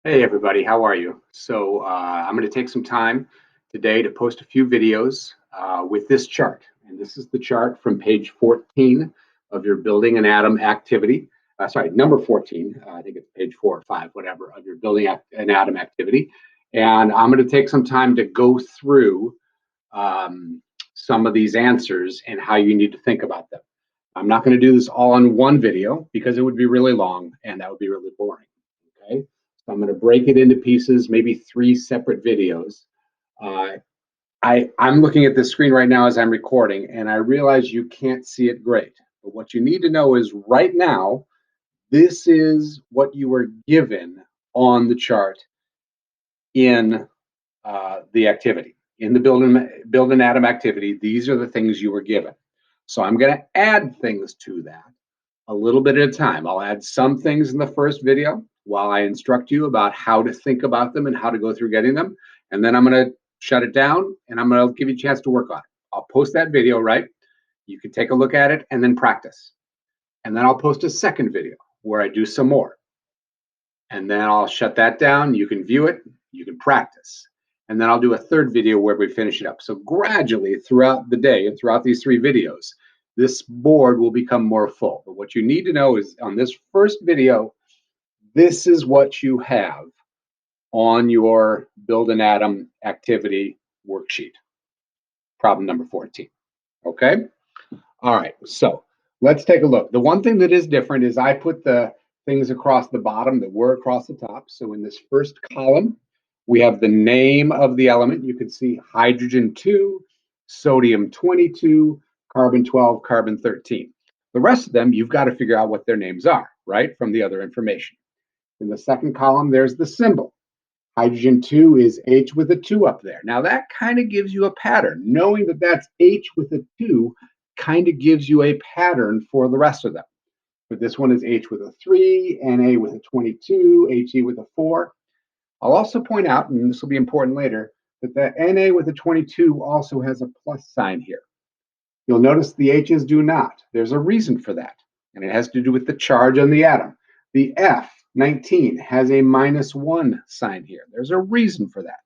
Hey everybody, how are you? I'm going to take some time today to post a few videos with this chart. And this is the chart from page 14 of your building an atom activity. Sorry, number 14. I think it's page 4 or 5, whatever, of your an atom activity. And I'm going to take some time to go through some of these answers and how you need to think about them. I'm not going to do this all in one video because it would be really long and that would be really boring. Okay. So I'm going to break it into pieces, maybe 3 separate videos. Uh, I'm looking at the screen right now as I'm recording, and I realize you can't see it great. But what you need to know is right now, this is what you were given on the chart in the activity. In the build an atom activity, these are the things you were given. So I'm going to add things to that a little bit at a time. I'll add some things in the first video while I instruct you about how to think about them and how to go through getting them. And then I'm going to shut it down and I'm going to give you a chance to work on it. I'll post that video, right? You can take a look at it and then practice. And then I'll post a second video where I do some more. And then I'll shut that down. You can view it, you can practice. And then I'll do a third video where we finish it up. So gradually throughout the day and throughout these 3 videos, this board will become more full. But what you need to know is on this first video, this is what you have on your Build an Atom activity worksheet, problem number 14. Okay? All right, so let's take a look. The one thing that is different is I put the things across the bottom that were across the top. So in this first column, we have the name of the element. You can see hydrogen 2, sodium 22, carbon 12, carbon 13. The rest of them, you've got to figure out what their names are, right, from the other information. In the second column, there's the symbol. Hydrogen 2 is H with a 2 up there. Now that kind of gives you a pattern. Knowing that that's H with a 2 kind of gives you a pattern for the rest of them. But this one is H with a 3, Na with a 22, He with a 4. I'll also point out, and this will be important later, that the Na with a 22 also has a plus sign here. You'll notice the H's do not. There's a reason for that, and it has to do with the charge on the atom. The F19 has a -1 sign here. There's a reason for that,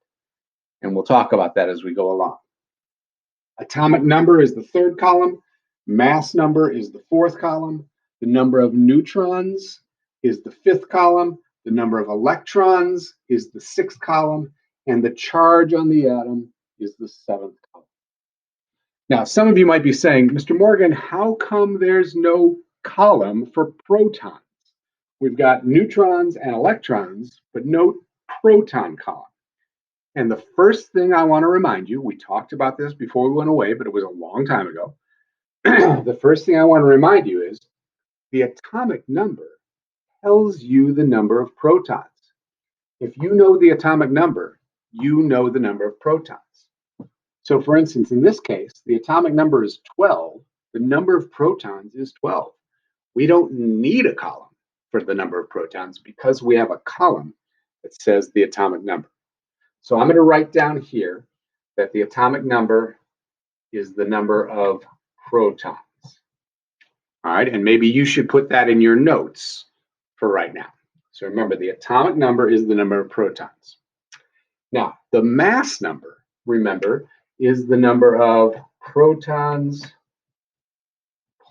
and we'll talk about that as we go along. Atomic number is the third column. Mass number is the fourth column. The number of neutrons is the fifth column. The number of electrons is the sixth column. And the charge on the atom is the seventh column. Now, some of you might be saying, Mr. Morgan, how come there's no column for protons? We've got neutrons and electrons, but no proton column. And the first thing I want to remind you, we talked about this before we went away, but it was a long time ago. The first thing I want to remind you is the atomic number tells you the number of protons. If you know the atomic number, you know the number of protons. So for instance, in this case, the atomic number is 12. The number of protons is 12. We don't need a column for the number of protons because we have a column that says the atomic number. So I'm going to write down here that the atomic number is the number of protons. All right, and maybe you should put that in your notes for right now. So remember, the atomic number is the number of protons. Now, the mass number, remember, is the number of protons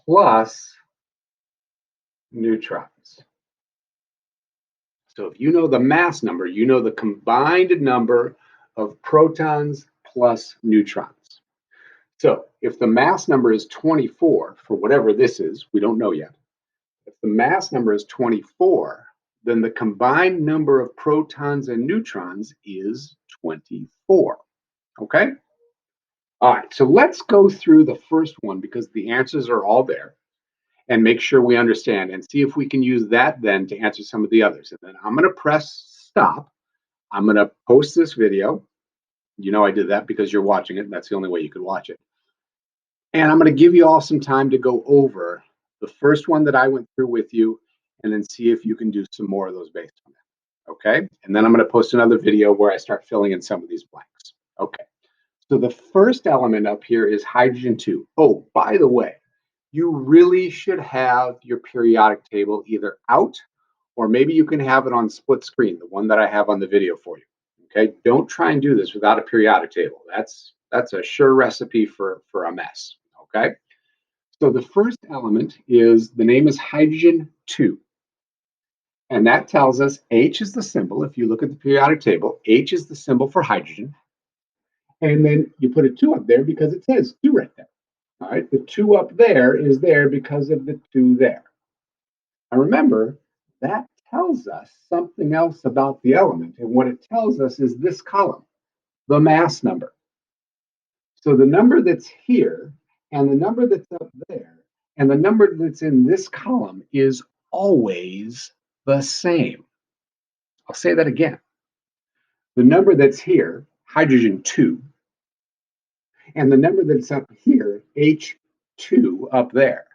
plus neutrons. So if you know the mass number, you know the combined number of protons plus neutrons. So if the mass number is 24, for whatever this is, we don't know yet. If the mass number is 24, then the combined number of protons and neutrons is 24. Okay? All right, so let's go through the first one because the answers are all there and make sure we understand and see if we can use that then to answer some of the others. And then I'm going to press stop. I'm going to post this video. You know I did that because you're watching it, and that's the only way you can watch it. And I'm going to give you all some time to go over the first one that I went through with you and then see if you can do some more of those based on that. Okay? And then I'm going to post another video where I start filling in some of these blanks. Okay. So the first element up here is hydrogen 2. Oh, by the way, you really should have your periodic table either out or maybe you can have it on split screen, the one that I have on the video for you. Okay, don't try and do this without a periodic table. That's a sure recipe for a mess. Okay, so the first element is, the name is hydrogen 2. And that tells us H is the symbol. If you look at the periodic table, H is the symbol for hydrogen. And then you put a 2 up there because it says 2 right there. All right, the 2 up there is there because of the 2 there. Now remember, that tells us something else about the element. And what it tells us is this column, the mass number. So the number that's here and the number that's up there and the number that's in this column is always the same. I'll say that again. The number that's here, hydrogen 2, and the number that's up here, H2 up there,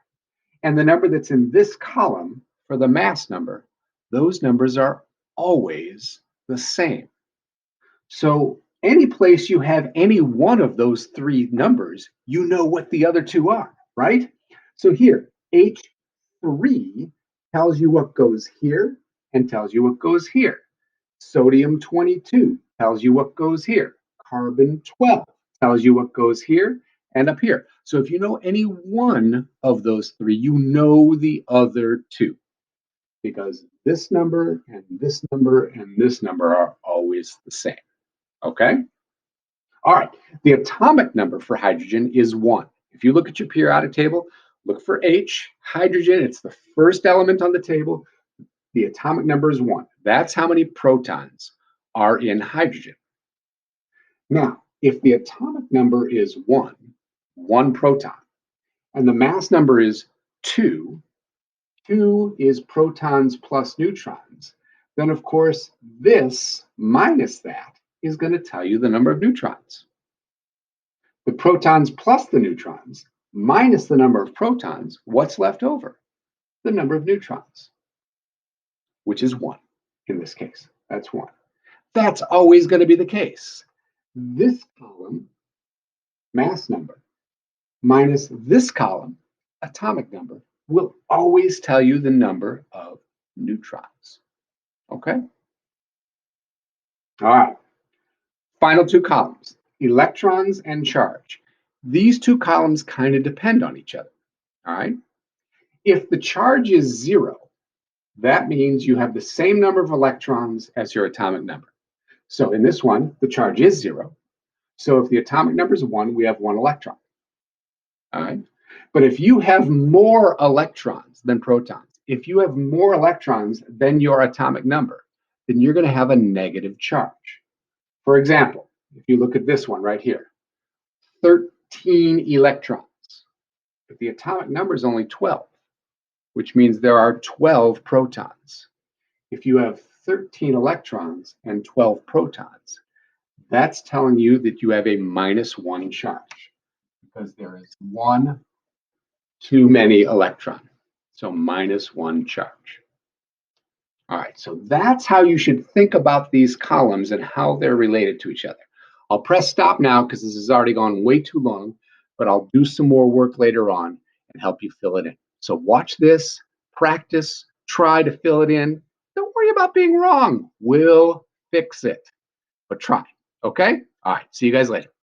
and the number that's in this column for the mass number, those numbers are always the same. So any place you have any one of those 3 numbers, you know what the other 2 are, right? So here, H3 tells you what goes here and tells you what goes here. Sodium 22 tells you what goes here. Carbon 12 tells you what goes here and up here. So if you know any one of those 3, you know the other 2, because this number and this number and this number are always the same. Okay? All right. The atomic number for hydrogen is 1. If you look at your periodic table, look for H, hydrogen. It's the first element on the table. The atomic number is 1. That's how many protons are in hydrogen. Now, if the atomic number is 1 proton, and the mass number is 2 is protons plus neutrons, then of course this minus that is going to tell you the number of neutrons. The protons plus the neutrons minus the number of protons, what's left over? The number of neutrons, which is 1 in this case. That's 1. That's always going to be the case. This column, mass number, minus this column, atomic number, will always tell you the number of neutrons. Okay? All right. Final 2 columns, electrons and charge. These 2 columns kind of depend on each other. All right? If the charge is 0, that means you have the same number of electrons as your atomic number. So in this one, the charge is 0. So if the atomic number is 1, we have 1 electron. All right. But if you have more electrons than protons, if you have more electrons than your atomic number, then you're going to have a negative charge. For example, if you look at this one right here, 13 electrons. But the atomic number is only 12, which means there are 12 protons. If you have 13 electrons and 12 protons, that's telling you that you have a -1 charge, because there is 1 too many electron. So -1 charge. All right, so that's how you should think about these columns and how they're related to each other. I'll press stop now because this has already gone way too long, but I'll do some more work later on and help you fill it in. So watch this, practice, try to fill it in. Don't worry about being wrong. We'll fix it, but try, okay? All right, see you guys later.